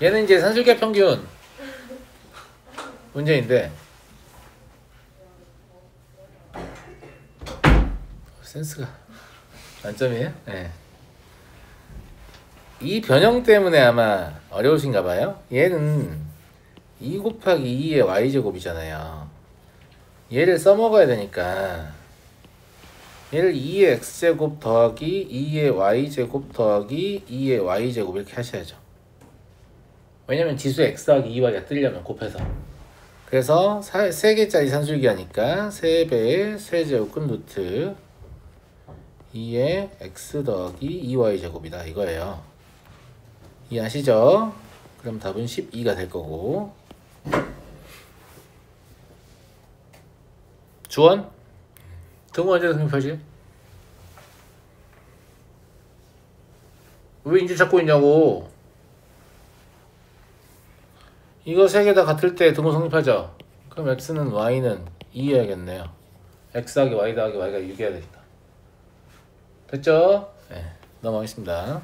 얘는 이제 산술기하 평균 문제인데 센스가 만점이에요? 네. 이 변형 때문에 아마 어려우신가 봐요. 얘는 2 곱하기 2의 y제곱이잖아요. 얘를 써먹어야 되니까 얘를 2의 x제곱 더하기 2의 y제곱 더하기 2의 y제곱 이렇게 하셔야죠. 왜냐면 지수에 x 더하기 2y가 뜨려면 곱해서. 그래서 3개짜리 산술기하니까 3배의 세제곱근 루트 2의 x 더하기 2y제곱이다 이거예요. 이해하시죠? 그럼 답은 12가 될 거고. 주원? 등호 언제 성립하지? 왜 이제 찾고 있냐고. 이거 세 개 다 같을 때 등호 성립하죠? 그럼 x는 y는 2 해야겠네요. x 더하기 y 더하기 y가 6 해야 되니까. 됐죠? 네, 넘어가겠습니다.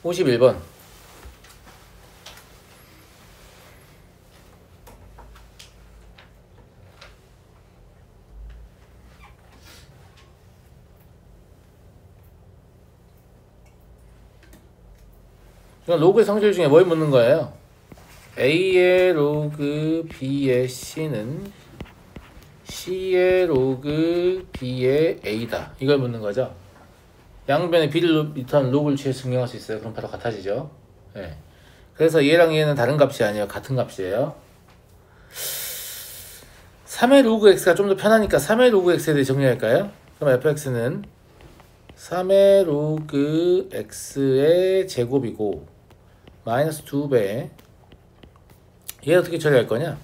51번. 이건 로그의 성질 중에 뭘 묻는 거예요? A의 로그 B의 C는 C의 로그 B의 A다. 이걸 묻는 거죠. 양변에 B를 밑한 로그를 취해서 증명할 수 있어요. 그럼 바로 같아지죠. 네. 그래서 얘랑 얘는 다른 값이 아니에요. 같은 값이에요. 3의 로그 X가 좀 더 편하니까 3의 로그 X에 대해 정리할까요? 그럼 fx는 3의 로그 X의 제곱이고 마이너스 2배. 얘 어떻게 처리할 거냐?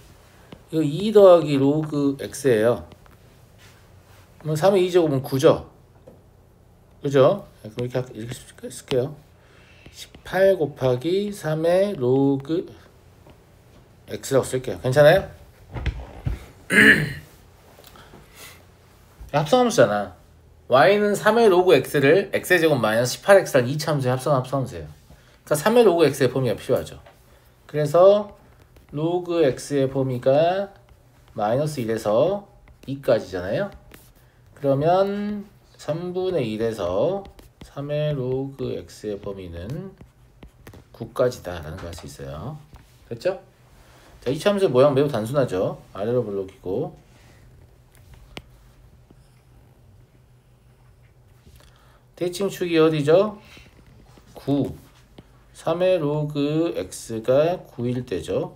이거 2 더하기 로그 X예요. 그럼 3의 2제곱은 9죠? 그죠? 그럼 이렇게 쓸게요. 18 곱하기 3의 로그 X라고 쓸게요. 괜찮아요? 합성함수잖아. y는 3의 로그 x를 x의 제곱 마이너스 18x란 2차함수의 합성함수예요. 그러니까 3의 로그 x의 범위가 필요하죠. 그래서 로그 x의 범위가 마이너스 1에서 2까지잖아요. 그러면 3분의 1에서 3의 로그 x의 범위는 9까지다 라는 걸 알 수 있어요. 됐죠? 자, 2차함수의 모양 매우 단순하죠. 아래로 블록이고 대칭축이 어디죠? 9. 3의 로그 x가 9일 때죠.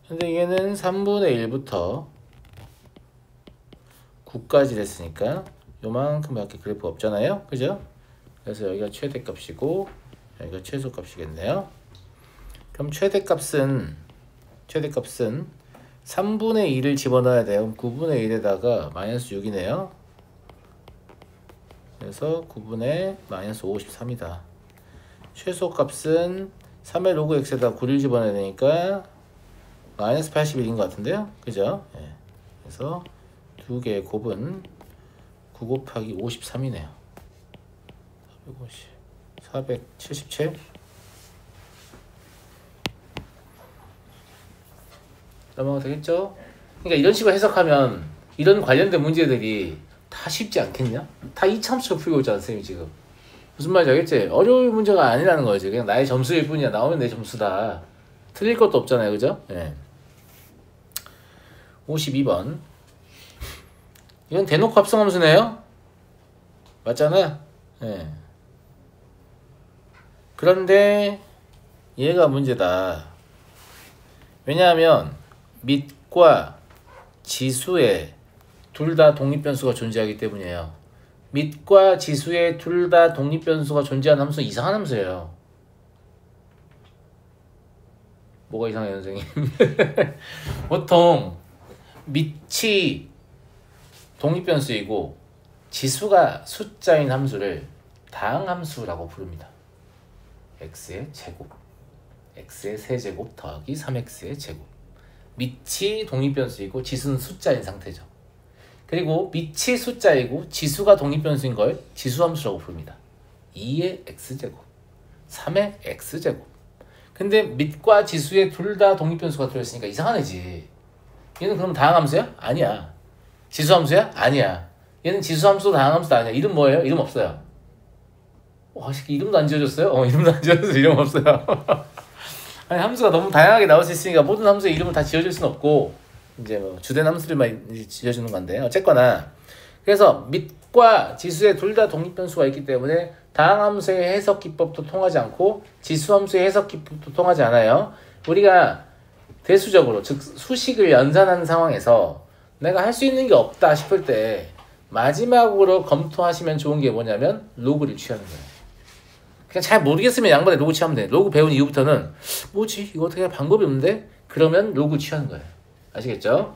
근데 얘는 3분의 1부터 9까지 됐으니까 요만큼밖에 그래프가 없잖아요. 그죠? 그래서 여기가 최대값이고 여기가 최소값이겠네요. 그럼 최대값은 3분의 2를 집어넣어야 돼요. 9분의 1에다가 마이너스 6이네요. 그래서 9분의 마이너스 53이다. 최소값은 3의 로그 x에다 9를 집어넣어야 되니까 마이너스 81인 것 같은데요. 그죠? 예. 그래서 두 개의 곱은 9 곱하기 53이네요. 477. 넘어가도 되겠죠? 그러니까 이런 식으로 해석하면 이런 관련된 문제들이 다 쉽지 않겠냐? 다 이차함수로 풀고 있잖아, 선생님이 지금. 무슨 말인지 알겠지? 어려운 문제가 아니라는 거지. 그냥 나의 점수일 뿐이야. 나오면 내 점수다. 틀릴 것도 없잖아요, 그죠? 예. 52번. 이건 대놓고 합성함수네요? 맞잖아? 예. 그런데 얘가 문제다. 왜냐하면 밑과 지수에 둘 다 독립변수가 존재하기 때문이에요. 밑과 지수에 둘 다 독립변수가 존재하는 함수는 이상한 함수예요. 뭐가 이상해요, 선생님? 보통 밑이 독립변수이고 지수가 숫자인 함수를 다항함수라고 부릅니다. x의 제곱, x의 세제곱 더하기 3x의 제곱. 밑이 독립변수이고 지수는 숫자인 상태죠. 그리고 밑이 숫자이고 지수가 독립변수인 걸 지수함수라고 부릅니다. 2의 x제곱. 3의 x제곱. 근데 밑과 지수에 둘 다 독립변수가 들어있으니까 이상한 애지. 얘는 그럼 다항함수야? 아니야. 지수함수야? 아니야. 얘는 지수함수도 다항함수도 아니야. 이름 뭐예요? 이름 없어요. 와, 이름도 안 지어줬어요? 이름도 안 지어줘서 이름 없어요. 아니, 함수가 너무 다양하게 나올 수 있으니까 모든 함수의 이름을 다 지어줄 수는 없고, 이제 뭐 주된 함수들만 지어주는 건데, 어쨌거나. 그래서 밑과 지수에 둘 다 독립변수가 있기 때문에 다항함수의 해석 기법도 통하지 않고 지수함수의 해석 기법도 통하지 않아요. 우리가 대수적으로, 즉 수식을 연산하는 상황에서 내가 할 수 있는 게 없다 싶을 때 마지막으로 검토하시면 좋은 게 뭐냐면 로그를 취하는 거예요. 그냥 잘 모르겠으면 양반에 로그 취하면 돼. 로그 배운 이후부터는 뭐지? 이거 어떻게 할 방법이 없는데? 그러면 로그 취하는 거예요. 아시겠죠?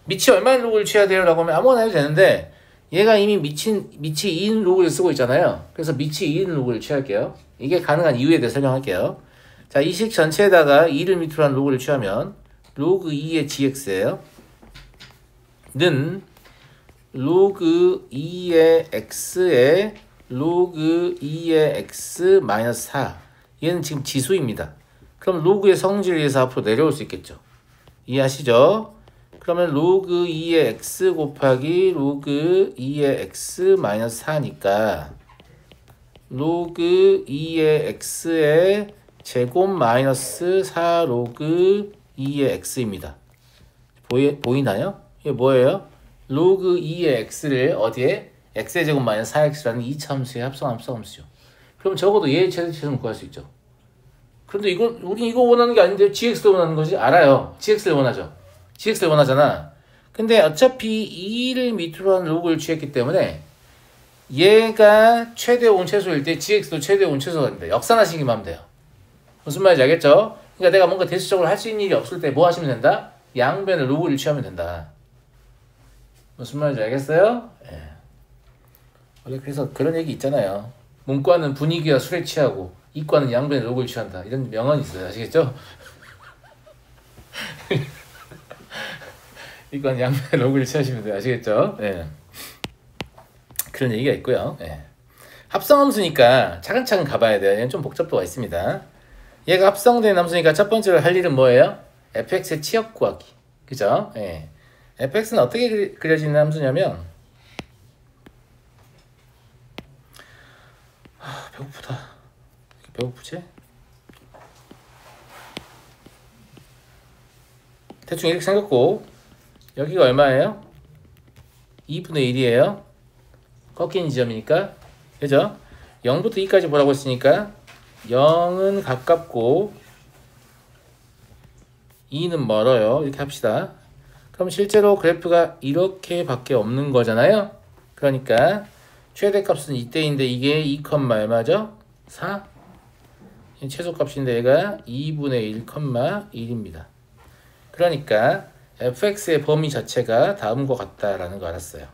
밑이 얼마나 로그를 취해야 돼요? 라고 하면 아무거나 해도 되는데 얘가 이미 밑이 2인 로그를 쓰고 있잖아요. 그래서 밑이 2인 로그를 취할게요. 이게 가능한 이유에 대해 설명할게요. 자, 이 식 전체에다가 2를 밑으로 한 로그를 취하면 로그 2의 gx예요. 는 로그 2의 x에 로그 2의 x 마이너스 4. 얘는 지금 지수입니다. 그럼 로그의 성질에 의해서 앞으로 내려올 수 있겠죠. 이해하시죠? 그러면 로그 2의 x 곱하기 로그 2의 x 마이너스 4니까 로그 2의 x의 제곱 마이너스 4 로그 2의 x입니다. 보이나요? 이게 뭐예요? 로그 2의 x를 어디에? x의 제곱 마이너스 4x라는 2차 함수의 합성함수죠. 그럼 적어도 얘의 최대치수는 구할 수 있죠. 그런데 우린 이거 원하는 게 아닌데 gx를 원하는 거지? 알아요. gx를 원하죠. gx를 원하잖아. 근데 어차피 2를 밑으로 한 로그를 취했기 때문에 얘가 최대 온최소일 때 gx도 최대 온최소가 됩니다. 역산하시기만 하면 돼요. 무슨 말인지 알겠죠? 그러니까 내가 뭔가 대수적으로 할 수 있는 일이 없을 때 뭐 하시면 된다? 양변을 로그를 취하면 된다. 무슨 말인지 알겠어요? 예. 원래 그래서 그런 얘기 있잖아요. 문과는 분위기와 술에 취하고 이과는 양변의 로그를 취한다. 이런 명언이 있어요. 아시겠죠? 이과는 양변의 로그를 취하시면 돼요. 아시겠죠? 예. 그런 얘기가 있고요. 예. 합성함수니까 차근차근 가봐야 돼요. 얘는 좀 복잡도가 있습니다. 얘가 합성된 함수니까 첫 번째로 할 일은 뭐예요? fx의 치역 구하기. 그죠? 예. fx는 어떻게 그려지는 함수냐면 배고프다. 배고프지? 대충 이렇게 생겼고 여기가 얼마예요? 2분의 1이에요. 꺾이는 지점이니까. 그죠? 0부터 2까지 보라고 했으니까 0은 가깝고 2는 멀어요. 이렇게 합시다. 그럼 실제로 그래프가 이렇게밖에 없는 거잖아요. 그러니까 최대값은 이때인데 이게 2, 얼마죠? 4? 최소값인데 얘가 2분의 1, 1입니다. 그러니까 fx의 범위 자체가 다음과 같다라는 거 알았어요.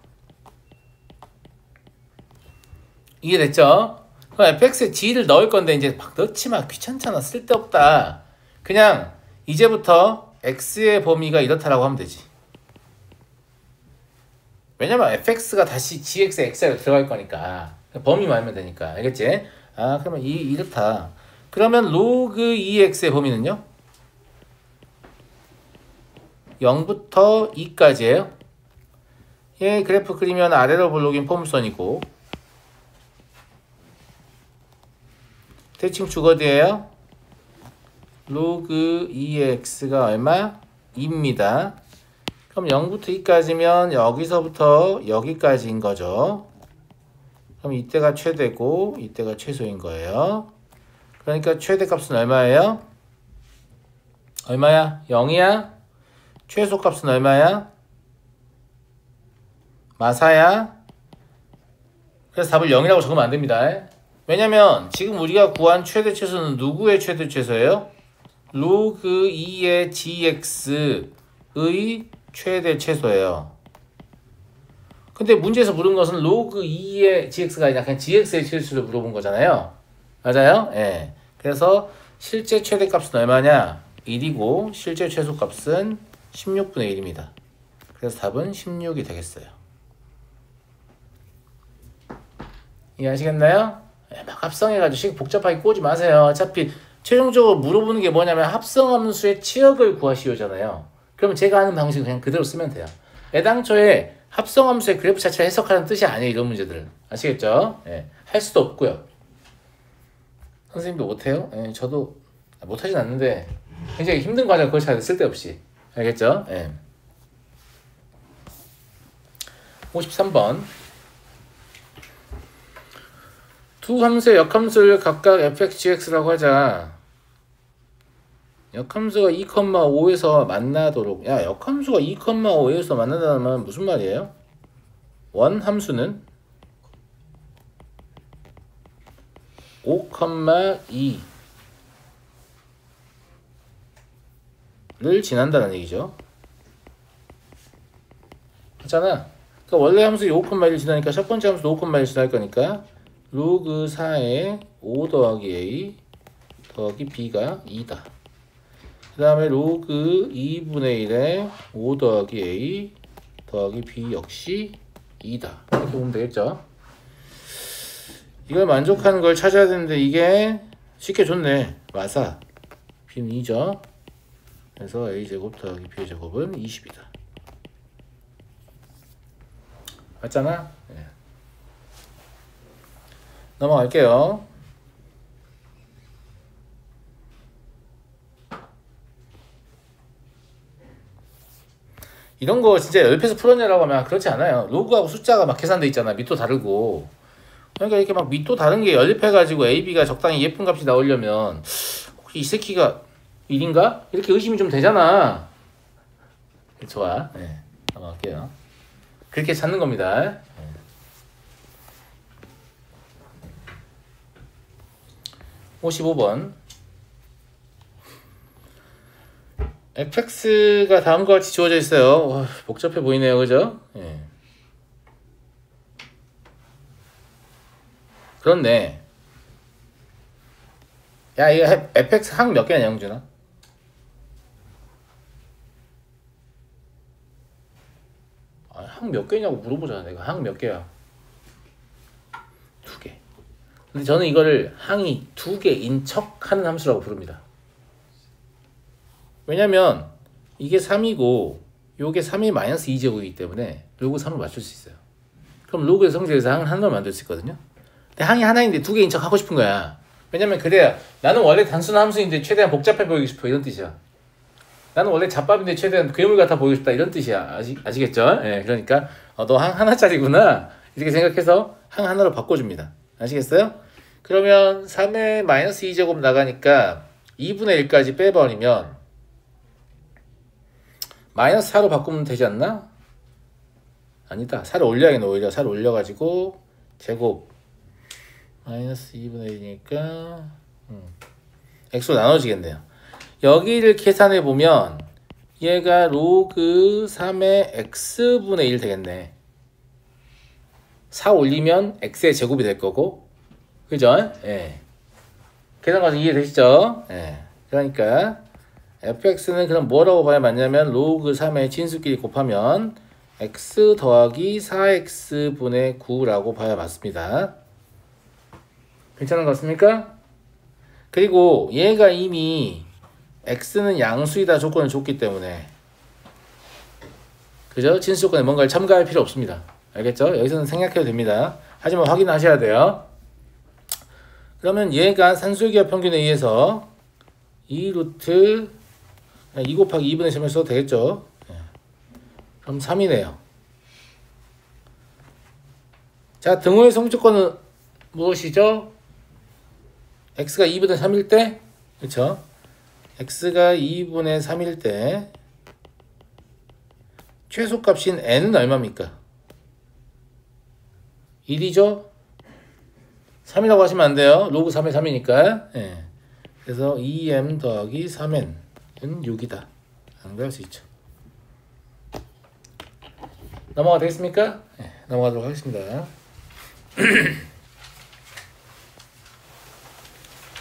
이해됐죠? 그럼 fx에 g를 넣을 건데 이제 막 넣지 마. 귀찮잖아. 쓸데없다. 그냥 이제부터 x의 범위가 이렇다라고 하면 되지. 왜냐면 fx가 다시 gx에 x가 들어갈 거니까 범위만 알면 되니까. 알겠지? 아, 그러면 이렇다. 그러면 로그 2x의 범위는요? 0부터 2까지예요. 예, 그래프 그리면 아래로 볼록인 포물선이고 대칭 주거디예요. 로그 2의 x가 얼마? 2입니다. 그럼 0부터 2까지면 여기서부터 여기까지인 거죠. 그럼 이때가 최대고 이때가 최소인 거예요. 그러니까 최대값은 얼마예요? 얼마야? 0이야? 최소값은 얼마야? 마사야? 그래서 답을 0이라고 적으면 안 됩니다. 왜냐면 지금 우리가 구한 최대 최소는 누구의 최대 최소예요? 로그 2의 gx의 최대 최소예요. 근데 문제에서 물은 것은 로그 2의 gx가 아니라 그냥 gx의 최대치를 물어본 거잖아요. 맞아요? 예. 그래서 실제 최대값은 얼마냐? 1이고 실제 최소값은 16분의 1입니다. 그래서 답은 16이 되겠어요. 이해하시겠나요? 막 합성해가지고 식 복잡하게 꼬지 마세요. 어차피 최종적으로 물어보는 게 뭐냐면 합성함수의 치역을 구하시오잖아요. 그러면 제가 하는 방식 그냥 그대로 쓰면 돼요. 애당초에 합성함수의 그래프 자체를 해석하는 뜻이 아니에요. 이런 문제들은. 아시겠죠? 예, 할 수도 없고요. 선생님도 못해요? 예, 저도 못하진 않는데 굉장히 힘든 과정 그걸 잘 쓸데없이. 알겠죠? 예. 53번 두 함수의 역함수를 각각 fxgx라고 하자. 역함수가 2,5에서 만나도록. 야, 역함수가 2,5에서 만난다는 말은 무슨 말이에요? 원함수는 5,2를 지난다는 얘기죠. 맞잖아. 그러니까 원래 함수 5,1을 지나니까 첫 번째 함수도 5,1을 지날 거니까 로그 4에 5 더하기 a 더하기 b가 2다. 그 다음에 로그 2분의 1에 5 더하기 a 더하기 b 역시 2다. 이렇게 보면 되겠죠. 이걸 만족하는 걸 찾아야 되는데 이게 쉽게 줬네. 맞아. b는 2죠. 그래서 a제곱 더하기 b제곱은 20이다. 맞잖아? 네. 넘어갈게요. 이런 거 진짜 옆에서 풀었냐라고 하면 그렇지 않아요. 로그하고 숫자가 막 계산돼 있잖아. 밑도 다르고. 그러니까 이렇게 막 밑도 다른 게 연립해가지고 AB가 적당히 예쁜 값이 나오려면 혹시 이 새끼가 1인가? 이렇게 의심이 좀 되잖아. 좋아. 네. 넘어갈게요. 그렇게 찾는 겁니다. 네. 55번 fx가 다음과 같이 주어져 있어요. 와, 복잡해 보이네요. 그죠? 예. 그렇네. 야, 이거 fx 항 몇 개냐, 영준아? 아, 항 몇 개냐고 물어보잖아. 내가 항 몇 개야? 2개. 근데 저는 이거를 항이 2개인 척 하는 함수라고 부릅니다. 왜냐면 이게 3이고 요게 3이 마이너스 2제곱이기 때문에 로그 3을 맞출 수 있어요. 그럼 로그의 성질에서 항을 하나로 만들 수 있거든요. 근데 항이 하나인데 2개인 척 하고 싶은 거야. 왜냐면 그래야 나는 원래 단순한 함수인데 최대한 복잡해 보이고 싶어 이런 뜻이야. 나는 원래 잡밥인데 최대한 괴물 같아 보이고 싶다 이런 뜻이야. 아시겠죠? 예, 그러니까 너 항 하나짜리구나 이렇게 생각해서 항 하나로 바꿔줍니다. 아시겠어요? 그러면 3의 마이너스 2제곱 나가니까 2분의 1까지 빼버리면 마이너스 4로 바꾸면 되지 않나? 아니다. 4를 올려야겠네. 오히려 4를 올려가지고 제곱 마이너스 2분의 1이니까 x로 나눠지겠네요. 여기를 계산해보면 얘가 로그 3의 x분의 1 되겠네. 4 올리면 x의 제곱이 될 거고 그죠? 예. 계산 과정 이해되시죠? 예. 그러니까 fx는 그럼 뭐라고 봐야 맞냐면 로그 3의 진수끼리 곱하면 x 더하기 4x분의 9라고 봐야 맞습니다. 괜찮은 것 같습니까? 그리고 얘가 이미 x는 양수이다 조건을 줬기 때문에 그죠? 진수 조건에 뭔가를 첨가할 필요 없습니다. 알겠죠? 여기서는 생략해도 됩니다. 하지만 확인하셔야 돼요. 그러면 얘가 산술기하 평균에 의해서 2루트 2 곱하기 2분의 3을 써도 되겠죠? 그럼 3이네요. 자, 등호의 성조건은 무엇이죠? x가 2분의 3일 때, 그렇죠? x가 2분의 3일 때 최소값인 n은 얼마입니까? 1이죠? 3이라고 하시면 안 돼요. 로그 3의 3이니까. 예. 그래서 2m 더하기 3n은 6이다. 라는 할 수 있죠. 넘어가 되겠습니까? 네, 넘어가도록 하겠습니다.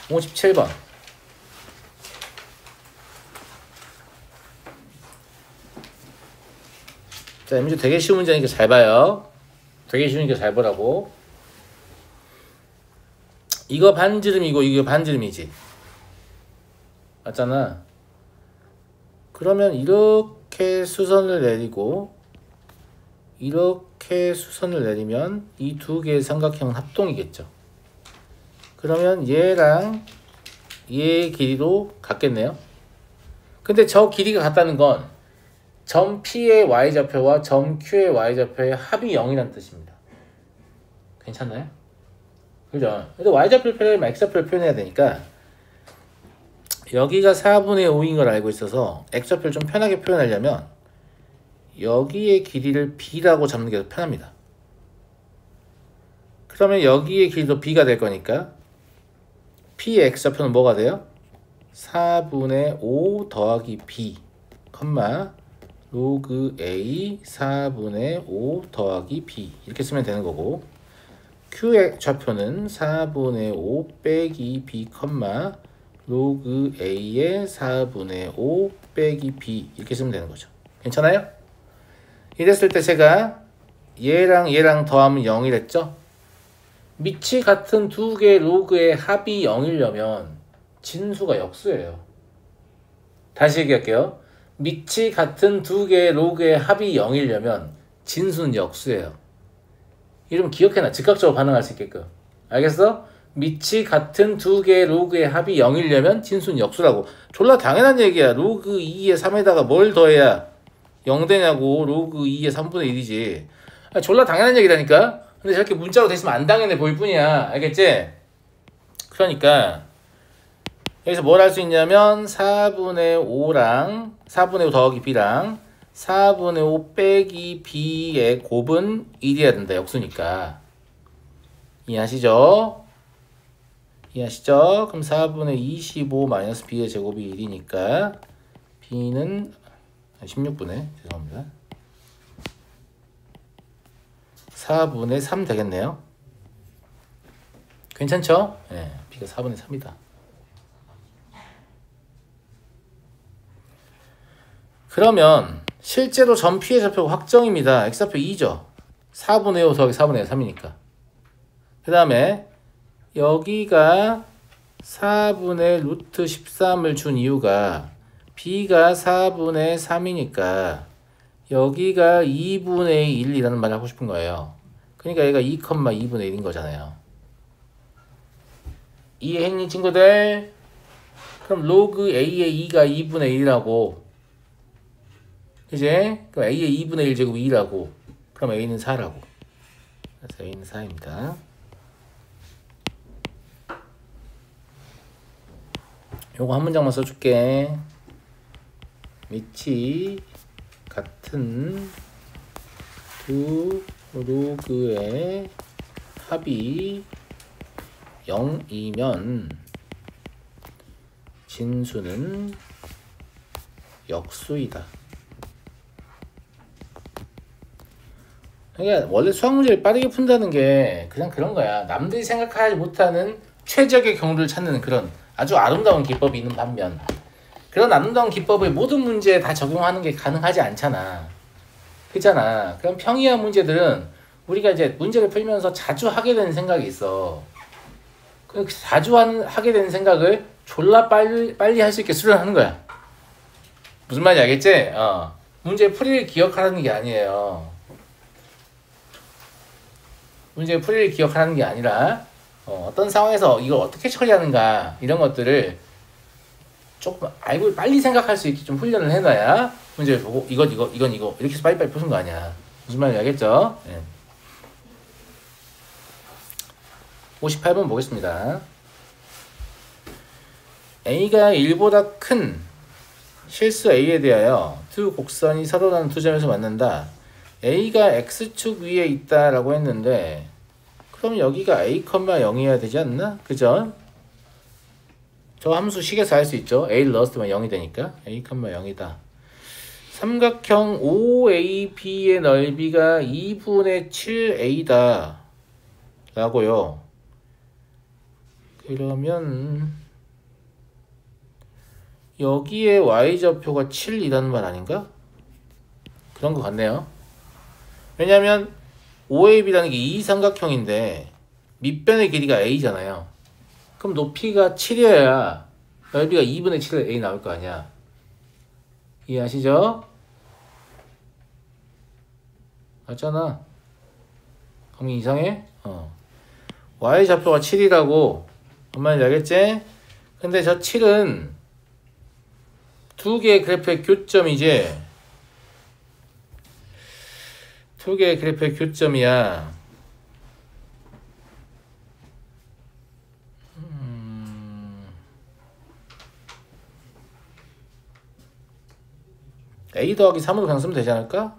57번. 자, 문제 되게 쉬운 문제니까 잘 봐요. 되게 쉬우니까 잘 보라고. 이거 반지름이고 이거 반지름이지. 맞잖아. 그러면 이렇게 수선을 내리고 이렇게 수선을 내리면 이 두 개의 삼각형은 합동이겠죠. 그러면 얘랑 얘의 길이도 같겠네요. 근데 저 길이가 같다는 건 점 P의 y좌표와 점 Q의 y좌표의 합이 0이라는 뜻입니다. 괜찮나요? 그죠? 그래서 y좌표를 표현하면 x좌표를 표현해야 되니까 여기가 4분의 5인 걸 알고 있어서 x좌표를 좀 편하게 표현하려면 여기의 길이를 b라고 잡는 게 더 편합니다. 그러면 여기의 길이도 b가 될 거니까 p의 x좌표는 뭐가 돼요? 4분의 5 더하기 b, 로그 a 4분의 5 더하기 b 이렇게 쓰면 되는 거고, q의 좌표는 4분의 5 빼기 b, 로그 a의 4분의 5 빼기 b 이렇게 쓰면 되는 거죠. 괜찮아요? 이랬을 때 제가 얘랑 더하면 0이랬죠? 밑이 같은 두 개의 로그의 합이 0이려면 진수가 역수예요. 다시 얘기할게요. 밑이 같은 두 개의 로그의 합이 0이려면 진수는 역수예요. 이러면 기억해놔. 즉각적으로 반응할 수 있게끔. 알겠어? 밑이 같은 두 개의 로그의 합이 0이려면 진수는 역수라고. 졸라 당연한 얘기야. 로그 2의 3에다가 뭘 더해야 0 되냐고. 로그 2의 3분의 1이지. 졸라 당연한 얘기라니까. 근데 저렇게 문자로 됐으면 안 당연해 보일 뿐이야. 알겠지? 그러니까 여기서 뭘 할 수 있냐면 4분의 5랑 4분의 5 더하기 b랑 4분의 5 빼기 b의 곱은 1이어야 된다. 역수니까. 이해하시죠? 이해하시죠? 그럼 4분의 25 마이너스 b의 제곱이 1이니까 b는 16분의 죄송합니다. 4분의 3 되겠네요. 괜찮죠? 네, b가 4분의 3이다. 그러면 실제로 점 P의 좌표가 확정입니다. x좌표 2죠. 4분의 5 더하기 4분의 3이니까. 그 다음에 여기가 4분의 루트 13을 준 이유가 b가 4분의 3이니까 여기가 2분의 1이라는 말을 하고 싶은 거예요. 그러니까 얘가 2,2분의 1인 거잖아요. 이해했니 친구들? 그럼 로그 a의 2가 2분의 1이라고. 그지? 그럼 a의 2분의 1 제곱 2라고. 그럼 a는 4라고. 그래서 a는 4입니다. 요거 한 문장만 써줄게. 밑이 같은 두 로그의 합이 0이면 진수는 역수이다. 그러니까 원래 수학 문제를 빠르게 푼다는 게 그냥 그런 거야. 남들이 생각하지 못하는 최적의 경우를 찾는 그런 아주 아름다운 기법이 있는 반면, 그런 아름다운 기법을 모든 문제에 다 적용하는 게 가능하지 않잖아. 그렇잖아. 그럼 평이한 문제들은 우리가 이제 문제를 풀면서 자주 하게 되는 생각이 있어. 그 자주 하게 되는 생각을 졸라 빨리 할 수 있게 수련하는 거야. 무슨 말인지 알겠지? 문제 풀이를 기억하라는 게 아니에요. 문제 풀이를 기억하라는 게 아니라 어떤 상황에서 이걸 어떻게 처리하는가 이런 것들을 조금 알고 빨리 생각할 수 있게 좀 훈련을 해놔야 문제를 보고 이건 이거 이렇게 해서 빨리빨리 푸는 거 아니야. 무슨 말인지 알겠죠? 네. 58번 보겠습니다. A가 1보다 큰 실수 A에 대하여 두 곡선이 서로 다른 두 점에서 만난다. A가 X축 위에 있다라고 했는데 그럼 여기가 A, 0이어야 되지 않나? 그죠? 저 함수 식에서 알 수 있죠. A를 넣었을 때 0이 되니까 A, 0이다. 삼각형 OAB의 넓이가 2분의 7A다 라고요. 그러면 여기에 Y좌표가 7이라는 말 아닌가? 그런 것 같네요. 왜냐면 OAB라는 게 이 삼각형인데 밑변의 길이가 A잖아요. 그럼 높이가 7이어야 넓이가 2분의 7의 a 나올 거 아니야. 이해하시죠? 맞잖아. 그럼 이상해? y 좌표가 7이라고 뭔 말인지 알겠지? 근데 저 7은 두 개의 그래프의 교점이지. 두 개의 그래프의 교점이야. a 더하기 3으로 그냥 쓰면 되지 않을까?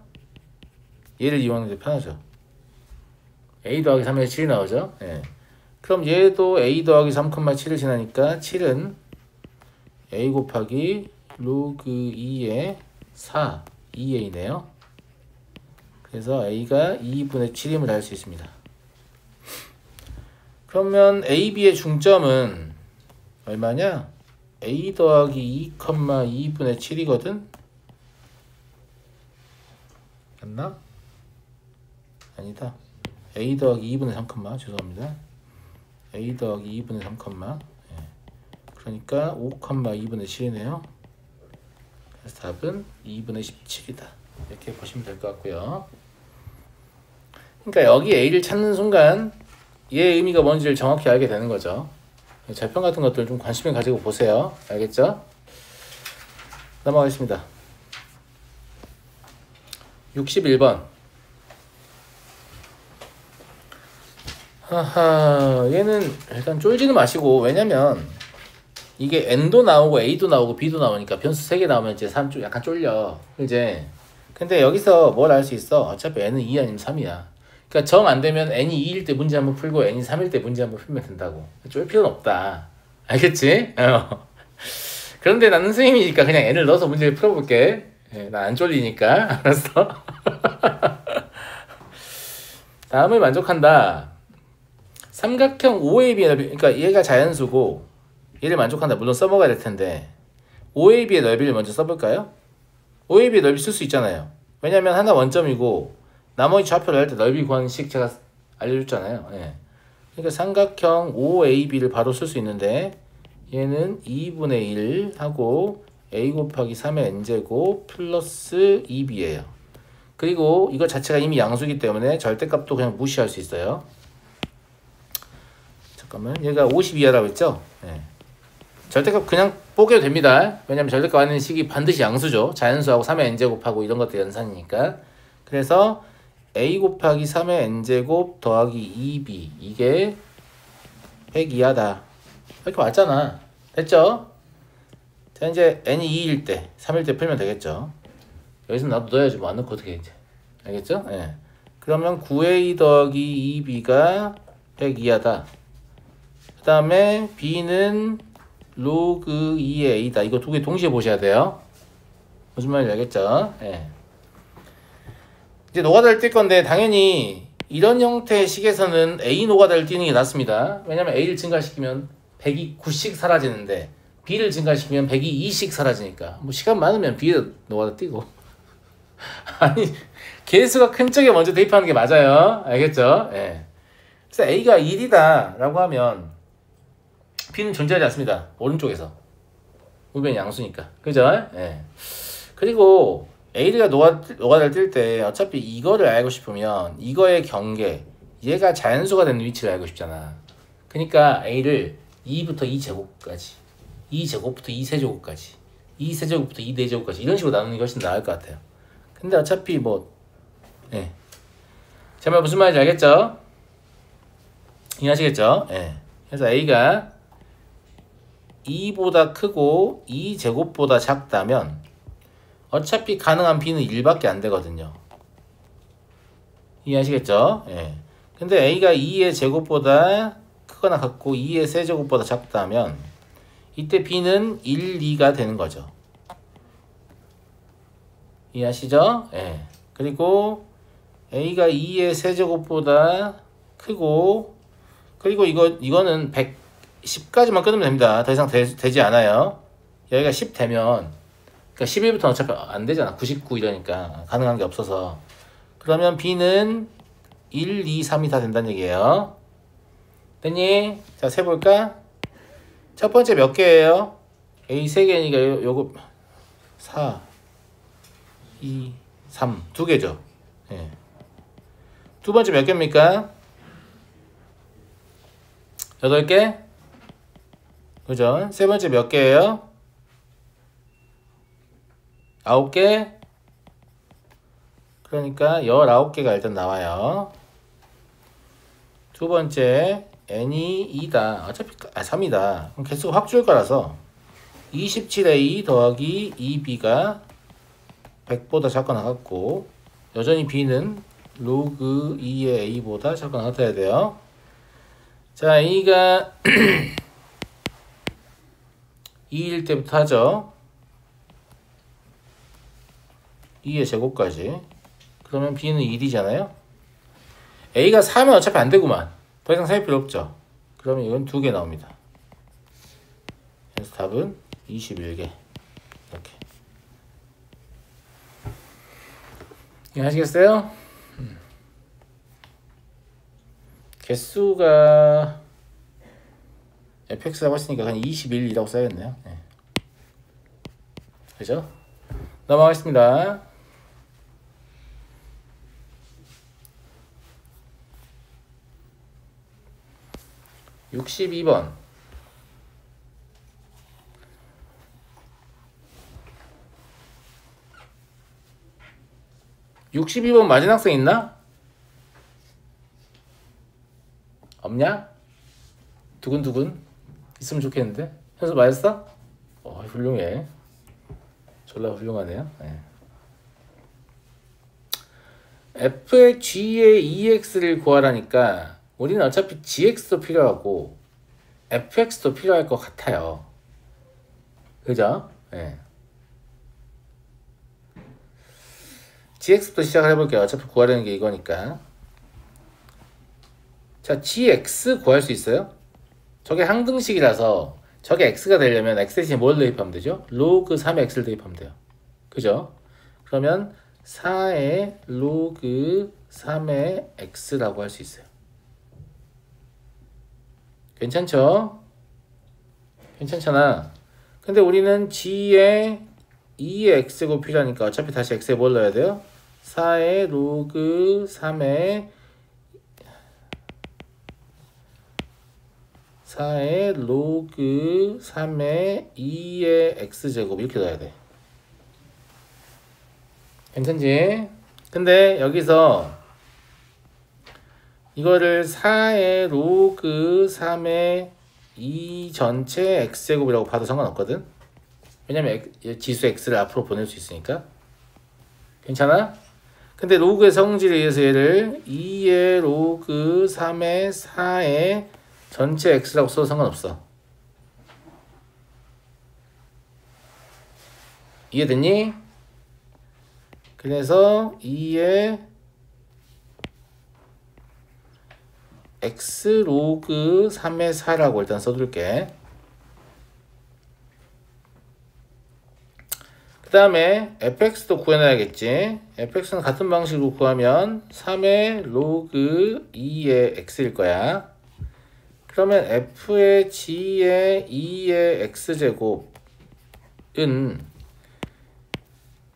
얘를 이용하는 게 편하죠. a 더하기 3에 7이 나오죠. 예. 그럼 얘도 a 더하기 3,7을 지나니까 7은 a 곱하기 로그 2의 4, 2a네요. 그래서 a가 2분의 7임을 알 수 있습니다. 그러면 a,b의 중점은 얼마냐? a 더하기 2,2분의 7이거든? 맞나? 아니다. a 더하기 2분의 3, 죄송합니다. a 더하기 2분의 3, 예. 그러니까 5,2분의 7이네요. 그래서 답은 2분의 17이다. 이렇게 보시면 될 것 같고요. 그러니까 여기 a를 찾는 순간 얘의 의미가 뭔지를 정확히 알게 되는 거죠. 절편 같은 것들 좀 관심을 가지고 보세요. 알겠죠? 넘어가겠습니다. 61번. 하하, 얘는 일단 쫄지는 마시고, 왜냐면 이게 n도 나오고 a도 나오고 b도 나오니까 변수 3개 나오면 이제 약간 쫄려. 이제 근데 여기서 뭘 알 수 있어? 어차피 n은 2 아니면 3이야. 그러니까 정 안 되면 n이 2일 때 문제 한번 풀고 n이 3일 때 문제 한번 풀면 된다고. 쫄 필요는 없다. 알겠지? 그런데 나는 선생님이니까 그냥 n을 넣어서 문제를 풀어볼게. 나 안 쫄리니까. 알았어? 다음을 만족한다. 삼각형 OAB의 넓이, 그러니까 얘가 자연수고 얘를 만족한다. 물론 써먹어야 될 텐데 OAB의 넓이를 먼저 써볼까요? OAB의 넓이 쓸 수 있잖아요. 왜냐면 하나 원점이고 나머지 좌표를 할 때 넓이 구하는 식 제가 알려줬잖아요. 예. 그러니까 삼각형 OAB를 바로 쓸 수 있는데 얘는 2분의 1 하고 a 곱하기 3의 n제곱 플러스 2b예요. 그리고 이거 자체가 이미 양수이기 때문에 절대값도 그냥 무시할 수 있어요. 잠깐만, 얘가 52라고 했죠? 네. 절대값 그냥 뽀개도 됩니다. 왜냐면 절대값 하는 식이 반드시 양수죠. 자연수하고 3의 n제곱하고 이런 것도 연산이니까. 그래서 a 곱하기 3의 n제곱 더하기 2b 이게 100 이하다. 이렇게 왔잖아. 됐죠? 자, 이제 n이 2일 때, 3일 때 풀면 되겠죠. 여기서 나도 넣어야지. 뭐 안 넣고 어떻게 해, 이제. 알겠죠? 예. 그러면 9a 더하기 2b가 100 이하다. 그 다음에 b는 로그 2의 a다. 이거 두 개 동시에 보셔야 돼요. 무슨 말인지 알겠죠? 예. 이제 노가다를 뛸 건데 당연히 이런 형태의 식에서는 a 노가다를 띄는 게 낫습니다. 왜냐면 a를 증가시키면 100이 9씩 사라지는데 b를 증가시키면 100이 2씩 사라지니까 뭐 시간 많으면 b에 노가다 띄고 아니 개수가 큰 쪽에 먼저 대입하는 게 맞아요. 알겠죠? 예. 그래서 a가 1이다 라고 하면 b는 존재하지 않습니다. 오른쪽에서 우변 양수니까. 그죠? 예. 그리고 a가 노가다를 뛸 때 어차피 이거를 알고 싶으면 이거의 경계 얘가 자연수가 되는 위치를 알고 싶잖아. 그러니까 a를 2부터 2제곱까지 2제곱부터 2세제곱까지 2세제곱부터 2내제곱까지 이런 식으로 나누는 게 훨씬 나을 것 같아요. 근데 어차피 뭐 예. 제 말 무슨 말인지 알겠죠? 이해하시겠죠? 예. 그래서 a가 2보다 크고 2제곱보다 작다면 어차피 가능한 b는 1밖에 안 되거든요. 이해하시겠죠? 예. 근데 a가 2의 제곱보다 크거나 같고 2의 세제곱보다 작다면 이때 b는 1, 2가 되는 거죠. 이해하시죠? 예. 그리고 a가 2의 세제곱보다 크고 그리고 이거는 110까지만 끊으면 됩니다. 더 이상 되지 않아요. 여기가 10 되면 그러니까 11부터는 어차피 안 되잖아. 99 이러니까 가능한 게 없어서 그러면 b는 1, 2, 3이 다 된다는 얘기예요. 됐니? 자, 세볼까? 첫 번째 몇 개예요? A 3개니까 요거 4, 2, 3 두 개죠. 예. 두 번째 몇 개입니까? 8개? 그죠? 세 번째 몇 개예요? 9개? 그러니까 19개가 일단 나와요. 두 번째 n이 2다. 어차피 3이다. 그럼 개수가 확 줄 거라서 27a 더하기 2b가 100보다 작거나 같고 여전히 b는 로그 2의 a보다 작거나 같아야 돼요. 자, a가 2일 때부터 하죠. 2의 제곱까지. 그러면 b는 1이잖아요. a가 4면 어차피 안 되구만. 더 이상 살 필요 없죠. 그러면 이건 2개 나옵니다. 그래서 답은 21개. 이렇게. 이해하시겠어요? 개수가 fx라고 했으니까 그냥 21이라고 써야겠네요. 네. 그죠? 넘어가겠습니다. 62번. 62번 맞은 학생 있나? 없냐? 두근두근 있으면 좋겠는데. 현수 맞았어? 훌륭해. 졸라 훌륭하네요. 네. f의 g의 ex를 구하라니까 우리는 어차피 gx도 필요하고 fx도 필요할 것 같아요. 그죠? 네. gx부터 시작을 해볼게요. 어차피 구하려는 게 이거니까. 자, gx 구할 수 있어요? 저게 항등식이라서 저게 x가 되려면 x 대신에 뭘 대입하면 되죠? 로그 3의 x를 대입하면 돼요. 그죠? 그러면 4의 로그 3의 x라고 할 수 있어요. 괜찮죠? 괜찮잖아. 근데 우리는 g의 2의 x가 필요하니까 어차피 다시 x에 뭘 넣어야 돼요? 4의 로그 3의 4의 로그 3의 2의 x제곱 이렇게 넣어야 돼. 괜찮지? 근데 여기서 이거를 4의 로그 3의 2 전체 x제곱이라고 봐도 상관없거든? 왜냐면 지수 x를 앞으로 보낼 수 있으니까. 괜찮아? 근데 로그의 성질에 의해서 얘를 2의 로그 3의 4의 전체 x라고 써도 상관없어. 이해됐니? 그래서 2의 x 로그 3의 4라고 일단 써둘게. 그 다음에 fx도 구해놔야겠지. fx는 같은 방식으로 구하면 3의 로그 2의 x일 거야. 그러면 f의 g의 2의 x제곱은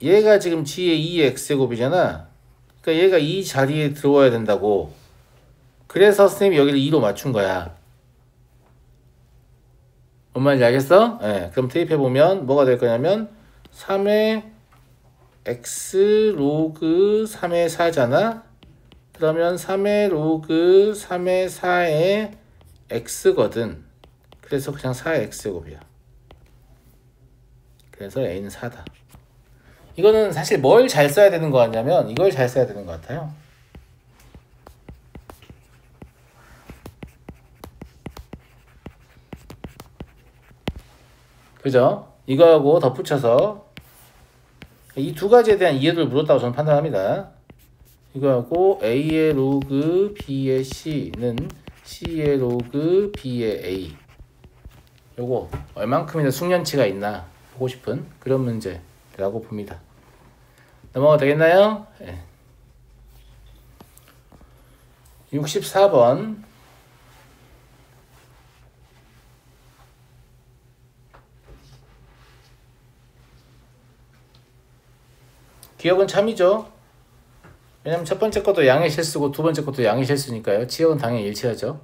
얘가 지금 g의 2의 x제곱이잖아. 그러니까 얘가 이 자리에 들어와야 된다고. 그래서 선생님이 여기를 2로 맞춘 거야. 뭔 말인지 알겠어? 네, 그럼 대입해보면 뭐가 될 거냐면 3의 x 로그 3의 4잖아. 그러면 3의 로그 3의 4의 x거든. 그래서 그냥 4의 x제곱이야. 그래서 a는 4다. 이거는 사실 뭘 잘 써야 되는 거 같냐면 이걸 잘 써야 되는 것 같아요. 그죠? 이거하고 덧붙여서 이 두 가지에 대한 이해도를 물었다고 저는 판단합니다. 이거하고 a의 로그 b의 c는 c의 로그 b의 a. 요거 얼만큼이나 숙련치가 있나 보고 싶은 그런 문제라고 봅니다. 넘어가 되겠나요? 네. 64번. 기억은 참이죠. 왜냐면 첫 번째 것도 양의 실수고 두 번째 것도 양의 실수니까요. 지역은 당연히 일치하죠.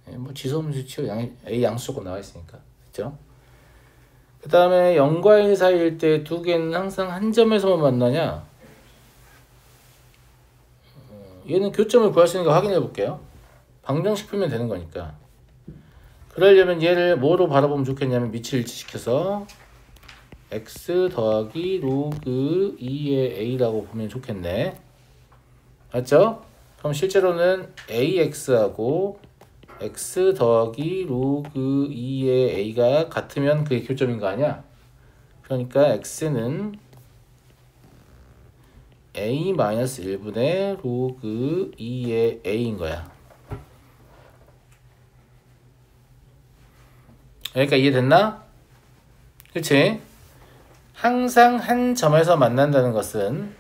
뭐 지소음수 치고 A 양수 조건 나와 있으니까. 그렇죠? 그 다음에 0과 1 사이일 때 두 개는 항상 한 점에서만 만나냐? 얘는 교점을 구할 수 있는 거 확인해 볼게요. 방정식 풀면 되는 거니까. 그러려면 얘를 뭐로 바라보면 좋겠냐면 밑을 일치시켜서 x 더하기 로그 2의 a라고 보면 좋겠네. 맞죠? 그럼 실제로는 ax하고 x 더하기 로그 2의 a가 같으면 그게 교점인 거 아니야? 그러니까 x는 a-1분의 로그 2의 a인 거야. 여기까지 이해됐나? 그치? 항상 한 점에서 만난다는 것은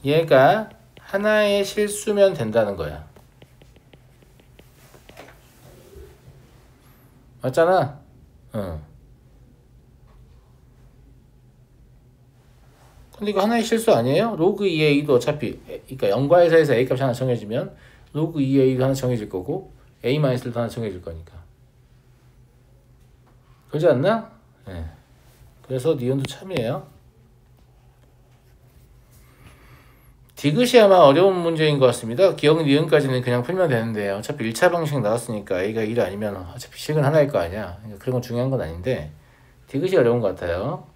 얘가 하나의 실수면 된다는 거야. 맞잖아? 응. 근데 이거 하나의 실수 아니에요? 로그 2a도 어차피 그러니까 0과 1 사이에서 a값이 하나 정해지면 로그 2a도 하나 정해질 거고 a-1도 하나 정해질 거니까. 그러지 않나? 네. 그래서 니은도 참이에요. 디귿이 아마 어려운 문제인 것 같습니다. 기억 니은까지는 그냥 풀면 되는데 어차피 1차 방식 나왔으니까 a가 1 아니면 어차피 식은 하나일 거 아니야. 그러니까 그런 건 중요한 건 아닌데 디귿이 어려운 것 같아요.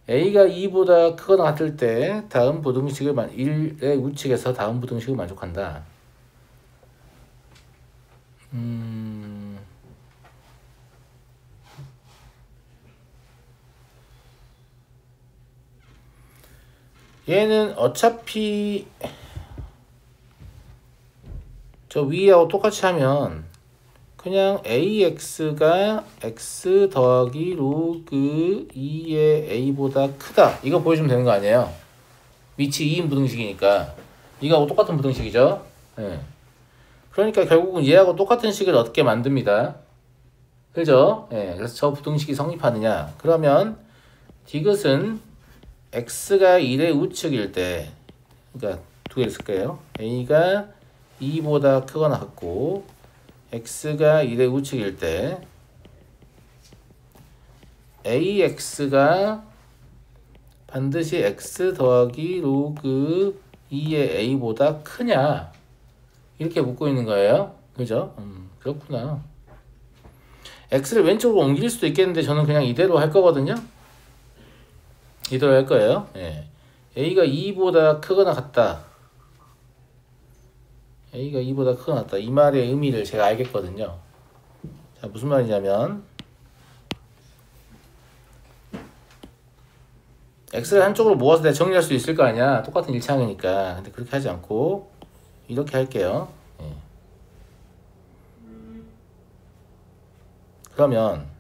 a가 2보다 크거나 같을 때 다음 부등식을 1의 우측에서 다음 부등식을 만족한다. 얘는 어차피 저 위하고 똑같이 하면 그냥 ax가 x 더하기 로그 2의 a보다 크다 이거 보여주면 되는 거 아니에요? 위치 2인 부등식이니까 이거하고 똑같은 부등식이죠. 네. 그러니까 결국은 얘하고 똑같은 식을 얻게 만듭니다. 그죠? 네. 그래서 저 부등식이 성립하느냐 그러면 디귿은 x가 1의 우측일 때 그러니까 두 개를 쓸게요. a가 2보다 크거나 같고 x가 1의 우측일 때 ax가 반드시 x 더하기 로그 2의 a보다 크냐 이렇게 묻고 있는 거예요. 그죠? 그렇구나. x를 왼쪽으로 옮길 수도 있겠는데 저는 그냥 이대로 할 거거든요. 이대로 할 거예요. 예. a가 2보다 크거나 같다. a가 2보다 크거나 같다. 이 말의 의미를 제가 알겠거든요. 자, 무슨 말이냐면 x를 한쪽으로 모아서 내가 정리할 수 있을 거 아니야. 똑같은 일창이니까. 근데 그렇게 하지 않고 이렇게 할게요. 예. 그러면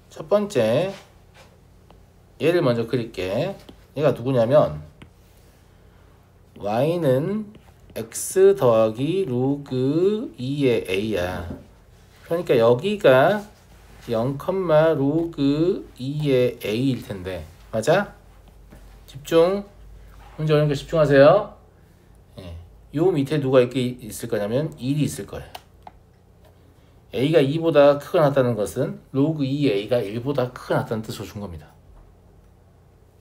첫 번째 얘를 먼저 그릴게. 얘가 누구냐면 y는 x 더하기 로그 2의 a야. 그러니까 여기가 0, 로그 2의 a일 텐데 맞아? 집중. 문제 어려우니까 집중하세요. 예. 요 밑에 누가 있을 거냐면 1이 있을 거예요. a가 2보다 크거나 같다는 것은 로그 2a가 1보다 크거나 같다는 뜻으로 준 겁니다.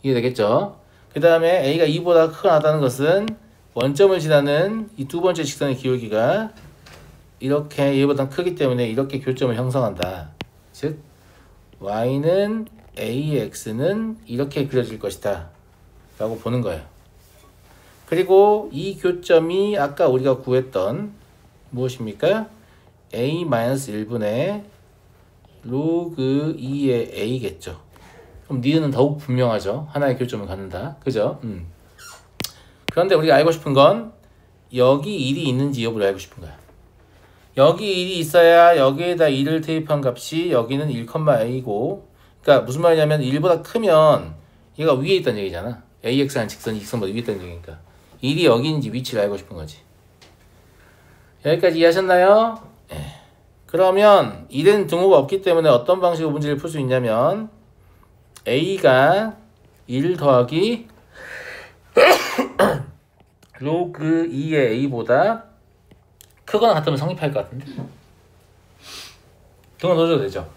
이해되겠죠? 그 다음에 a가 2보다 크거나 같다는 것은 원점을 지나는 이 두 번째 직선의 기울기가 이렇게 얘보다 크기 때문에 이렇게 교점을 형성한다. 즉 y는 ax는 이렇게 그려질 것이다 라고 보는 거예요. 그리고 이 교점이 아까 우리가 구했던 무엇입니까? a-1분의 로그 2의 a겠죠. 그럼 니은은 더욱 분명하죠. 하나의 교점을 갖는다. 그죠? 그런데 우리가 알고 싶은 건 여기 1이 있는지 여부를 알고 싶은 거야. 여기 1이 있어야 여기에다 1을 대입한 값이 여기는 1,a고 그러니까 무슨 말이냐면 1보다 크면 얘가 위에 있다는 얘기잖아. ax라는 직선이 직선보다 위에 있다는 얘기니까 1이 여기 있는지 위치를 알고 싶은 거지. 여기까지 이해하셨나요? 그러면 1은 등호가 없기 때문에 어떤 방식으로 문제를 풀 수 있냐면 a가 1 더하기 로그 2의 a보다 크거나 같으면 성립할 것 같은데. 등호 넣어줘도 되죠.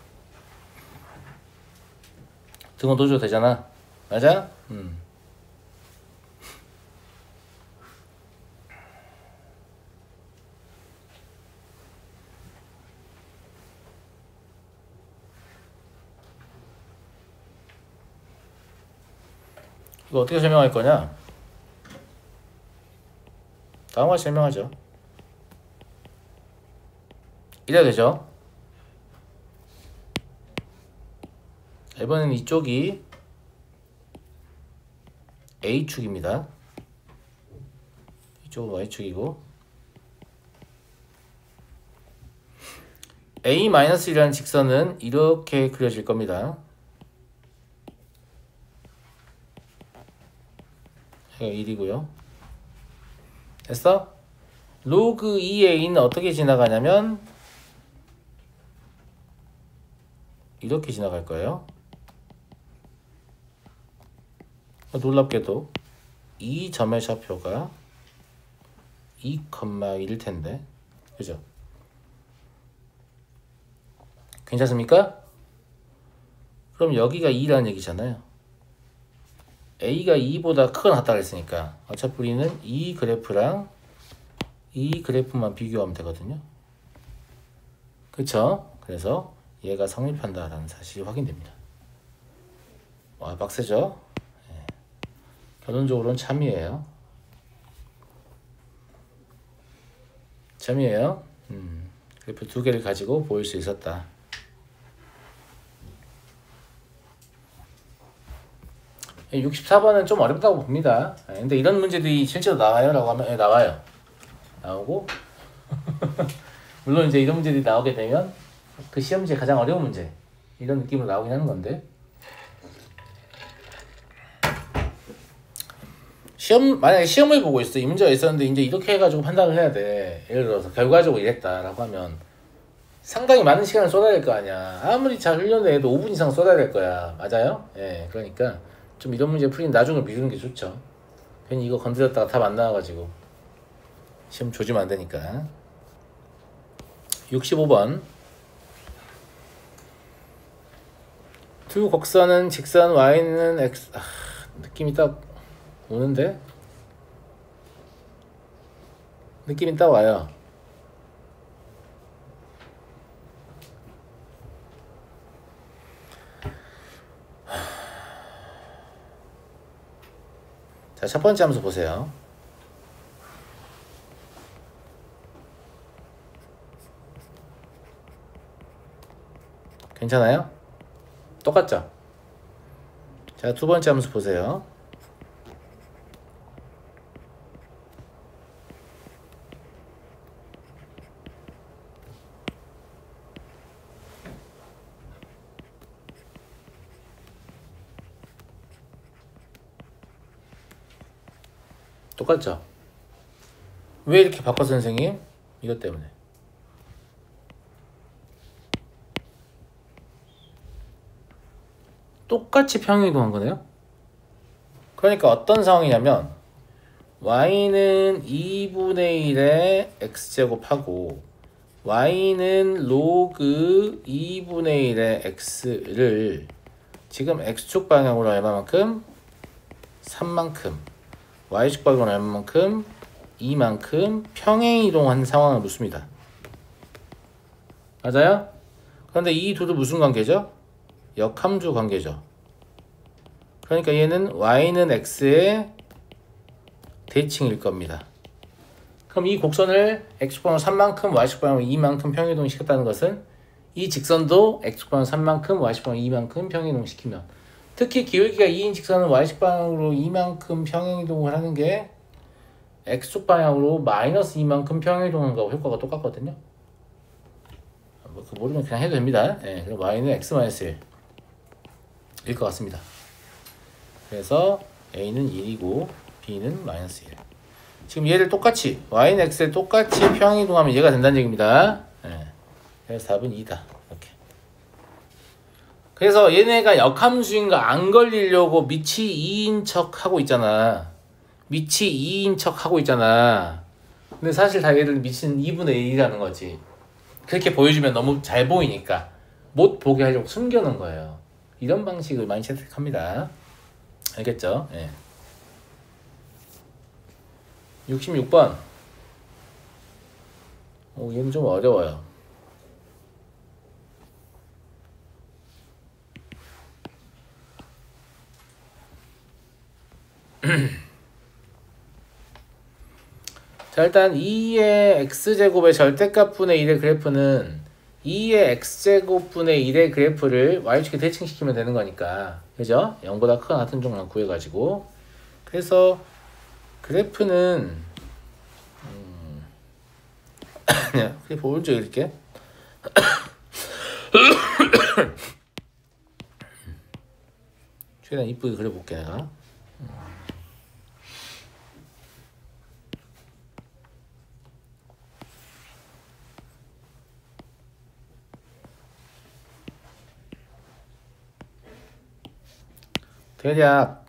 등호 넣어줘도 되잖아. 맞아? 이거 어떻게 설명할 거냐? 다음과 같이 설명하죠. 이래야 되죠. 이번엔 이쪽이 A축입니다. 이쪽은 Y축이고 A-1이라는 직선은 이렇게 그려질 겁니다. 1이고요. 됐어? 로그 2a는 어떻게 지나가냐면 이렇게 지나갈 거예요. 놀랍게도 이 점의 좌표가 2,1일 텐데, 그죠? 괜찮습니까? 그럼 여기가 2라는 얘기잖아요. a가 2보다 크거나 같다 그랬으니까 어차피 우리는 이 그래프랑 이 그래프만 비교하면 되거든요. 그쵸? 그래서 얘가 성립한다라는 사실이 확인됩니다. 와, 빡세죠? 네. 결론적으로는 참이에요. 참이에요. 그래프 두 개를 가지고 보일 수 있었다. 64번은 좀 어렵다고 봅니다. 근데 이런 문제들이 실제로 나와요? 라고 하면 나와요. 나오고 물론 이제 이런 문제들이 나오게 되면 그 시험지에 가장 어려운 문제 이런 느낌으로 나오긴 하는 건데, 만약에 시험을 보고 있어. 이 문제가 있었는데 이제 이렇게 해가지고 판단을 해야 돼. 예를 들어서 결과적으로 이랬다라고 하면 상당히 많은 시간을 쏟아야 될 거 아니야. 아무리 잘 훈련을 해도 5분 이상 쏟아야 될 거야. 맞아요? 예, 그러니까 좀 이런 문제 풀린 나중을 미루는 게 좋죠. 괜히 이거 건드렸다가 답 안 나와가지고 시험 조지면 안 되니까. 65번. 두 곡선은 직선 y는 x. 느낌이 딱 오는데? 느낌이 딱 와요. 자, 첫 번째 함수 보세요. 괜찮아요? 똑같죠? 자, 두 번째 함수 보세요. 똑같죠? 왜 이렇게 바꿨어, 선생님? 이것 때문에. 똑같이 평행이동한 거네요. 그러니까 어떤 상황이냐면 y는 2분의 1의 x제곱하고 y는 로그 2분의 1의 x를 지금 x축 방향으로 얼마만큼? 3만큼, y축 방향으로 얼마만큼? 2만큼 평행이동한 상황을 묻습니다. 맞아요? 그런데 이 둘은 무슨 관계죠? 역함수 관계죠. 그러니까 얘는 y는 x의 대칭일 겁니다. 그럼 이 곡선을 x축 방향으로 3만큼, y축 방향으로 2만큼 평행이동 시켰다는 것은 이 직선도 x축 방향으로 3만큼, y축 방향으로 2만큼 평행이동 시키면, 특히 기울기가 2인 직선은 y축 방향으로 2만큼 평행이동을 하는 게 x축 방향으로 마이너스 2만큼 평행이동하는 거하고 효과가 똑같거든요. 뭐 그거 모르면 그냥 해도 됩니다. 네, 그럼 y는 x-1일 것 같습니다. 그래서 a는 1이고 b는 마이너스 1. 지금 얘를 똑같이 y는 x를 똑같이 평행이동하면 얘가 된다는 얘기입니다. 네. 그래서 답은 2다. 이렇게. 그래서 얘네가 역함수인 거 안 걸리려고 밑이 2인 척 하고 있잖아. 밑이 2인 척 하고 있잖아. 근데 사실 다 얘들 밑은 2분의 1이라는 거지. 그렇게 보여주면 너무 잘 보이니까 못 보게 하려고 숨겨놓은 거예요. 이런 방식을 많이 채택합니다. 알겠죠? 예. 66번. 얘는 좀 어려워요. 자, 일단 2의 x제곱의 절대값분의 1의 그래프는 2의 x제곱분의 1의 그래프를 y축에 대칭시키면 되는 거니까, 그죠? 0보다 크거나 같은 종만 구해가지고. 그래서 그래프는 그냥 그래프 오른쪽에 이렇게 최대한 이쁘게 그려볼게 내가. 대략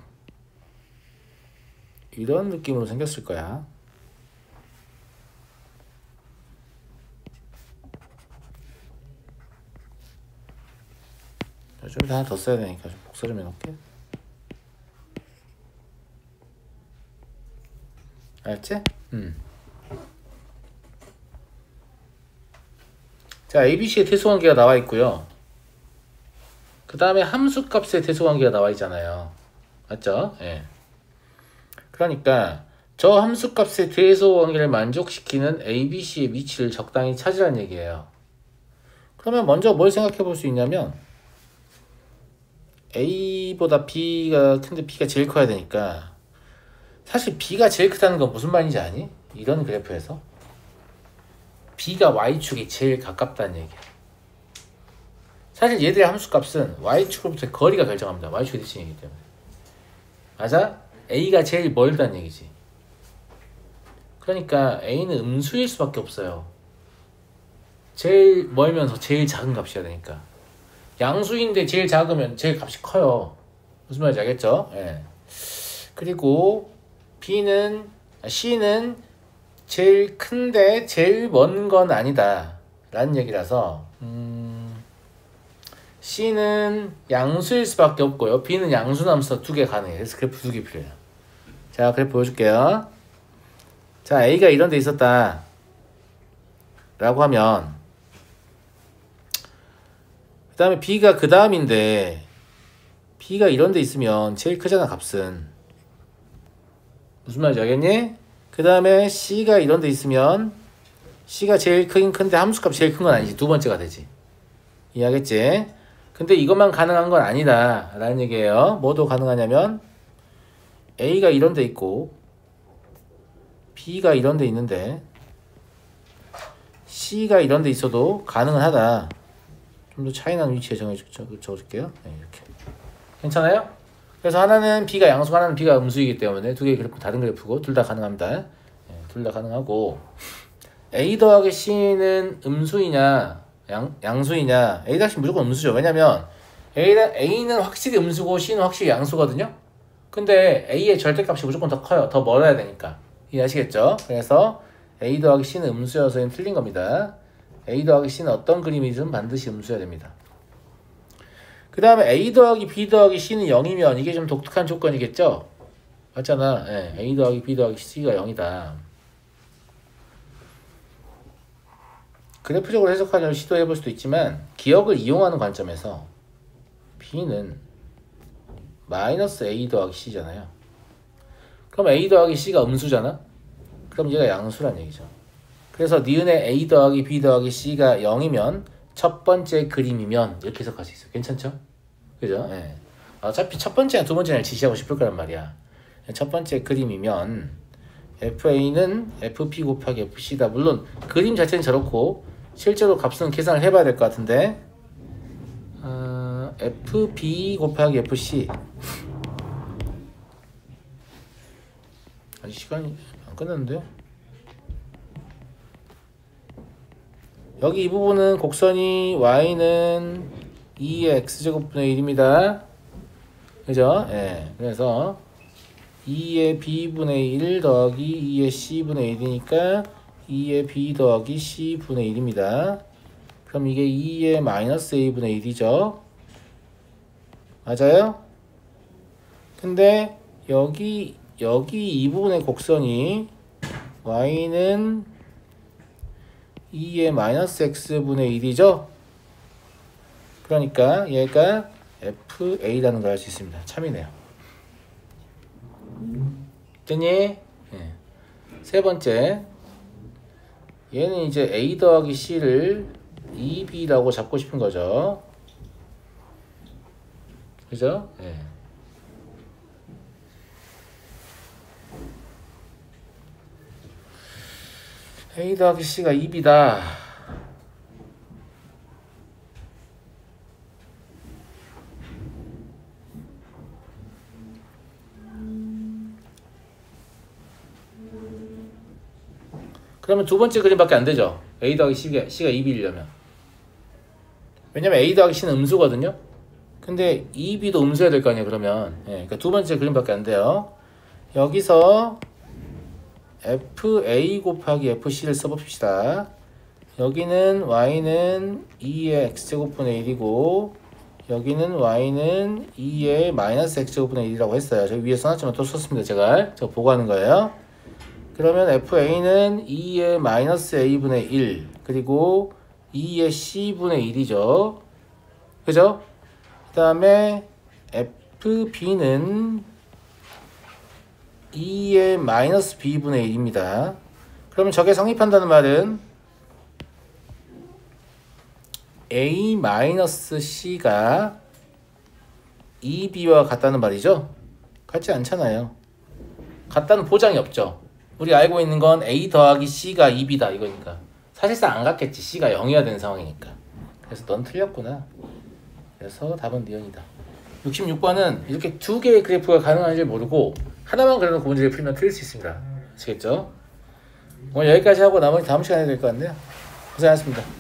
이런 느낌으로 생겼을 거야. 좀 하나 더 써야 되니까 좀 복사 좀 해놓을게. 알았지? 자, ABC의 대소관계가 나와 있고요. 그 다음에 함수값의 대소관계가 나와 있잖아요. 맞죠? 예. 그러니까 저 함수값의 대소관계를 만족시키는 ABC의 위치를 적당히 찾으라는 얘기예요. 그러면 먼저 뭘 생각해 볼 수 있냐면 A보다 B가 큰데 B가 제일 커야 되니까, 사실 B가 제일 크다는 건 무슨 말인지 아니? 이런 그래프에서 B가 Y축이 제일 가깝다는 얘기야. 사실 얘들의 함수값은 Y축으로부터의 거리가 결정합니다. Y축의 대칭이기 때문에. 맞아? A가 제일 멀다는 얘기지. 그러니까 A는 음수일 수밖에 없어요. 제일 멀면서 제일 작은 값이어야 되니까. 양수인데 제일 작으면 제일 값이 커요. 무슨 말인지 알겠죠? 예. 그리고 C는 제일 큰데 제일 먼 건 아니다 라는 얘기라서 C는 양수일 수밖에 없고요. B는 양수남수 두 개 가능해요. 그래서 그래프 두 개 필요해요. 자, 그래프 보여줄게요. 자, A가 이런 데 있었다 라고 하면, 그 다음에 B가 그 다음인데 B가 이런 데 있으면 제일 크잖아, 값은. 무슨 말인지 알겠니? 그 다음에 C가 이런 데 있으면 C가 제일 크긴 큰데 함수값 제일 큰 건 아니지. 두 번째가 되지. 이해하겠지? 근데 이것만 가능한 건 아니다 라는 얘기예요. 뭐도 가능하냐면 A가 이런 데 있고 B가 이런 데 있는데 C가 이런 데 있어도 가능은 하다. 좀 더 차이나는 위치에 적어줄게요. 네, 이렇게. 괜찮아요? 그래서 하나는 B가 양수, 하나는 B가 음수이기 때문에 두 개의 그래프 다른 그래프고 둘 다 가능합니다. 네, 둘 다 가능하고, A 더하기 C는 음수이냐 양수이냐? A 더하기 C 무조건 음수죠. 왜냐면 A는 확실히 음수고 C는 확실히 양수거든요. 근데 A의 절대값이 무조건 더 커요. 더 멀어야 되니까. 이해하시겠죠? 그래서 A 더하기 C는 음수여서 틀린 겁니다. A 더하기 C는 어떤 그림이든 반드시 음수여야 됩니다. 그 다음에 A 더하기 B 더하기 C는 0이면 이게 좀 독특한 조건이겠죠? 맞잖아. 네, A 더하기 B 더하기 C가 0이다. 그래프적으로 해석하려면 시도해볼 수도 있지만, 기억을 이용하는 관점에서 B는 마이너스 A 더하기 C잖아요. 그럼 A 더하기 C가 음수잖아? 그럼 얘가 양수란 얘기죠. 그래서 니은의 A 더하기 B 더하기 C가 0이면 첫 번째 그림이면 이렇게 해석할 수 있어요. 괜찮죠? 그죠? 예. 어차피 첫 번째나 두 번째를 지시하고 싶을 거란 말이야. 첫 번째 그림이면 FA는 FP 곱하기 FC다. 물론 그림 자체는 저렇고 실제로 값은 계산을 해봐야 될 것 같은데, FB 곱하기 FC. 아직 시간이 안 끝났는데요? 여기 이 부분은 곡선이 Y는 2의 x제곱분의 1입니다. 그죠? 예. 그래서 2의 b분의 1 더하기 2의 c분의 1이니까 2의 b 더하기 c분의 1입니다. 그럼 이게 2의 마이너스 a분의 1이죠. 맞아요? 근데 여기 이 부분의 곡선이 y는 2의 마이너스 x분의 1이죠. 그러니까 얘가 FA라는 걸 알 수 있습니다. 참이네요. 됐니? 네. 세 번째, 얘는 이제 A 더하기 C를 2B라고 잡고 싶은 거죠. 그죠? 네. A 더하기 C가 2B다. 그러면 두 번째 그림밖에 안 되죠. A 더하기 C가 2B이려면. 왜냐면 A 더하기 C는 음수거든요. 근데 2B도 음수해야 될 거 아니에요, 그러면. 예, 그러니까 두 번째 그림밖에 안 돼요. 여기서 FA 곱하기 FC를 써봅시다. 여기는 Y는 2의 X제곱분의 1이고, 여기는 Y는 2의 마이너스 X제곱분의 1이라고 했어요. 저기 위에 써놨지만 또 썼습니다, 제가. 저 보고 하는 거예요. 그러면 FA는 2의 마이너스 A분의 1, 그리고 2의 C분의 1이죠. 그죠? 그 다음에 FB는 2의 마이너스 B분의 1입니다. 그러면 저게 성립한다는 말은 A 마이너스 C가 2B와 같다는 말이죠? 같지 않잖아요. 같다는 보장이 없죠. 우리 알고 있는 건 A 더하기 C가 2B다 이거니까. 사실상 안 같겠지. C가 0이어야 되는 상황이니까. 그래서 넌 틀렸구나. 그래서 답은 니은이다. 66번은 이렇게 두 개의 그래프가 가능한지 모르고 하나만 그려놓고 문제를 풀면 틀릴 수 있습니다. 아시겠죠? 오늘 여기까지 하고 나머지 다음 시간에 될 것 같네요. 고생하셨습니다.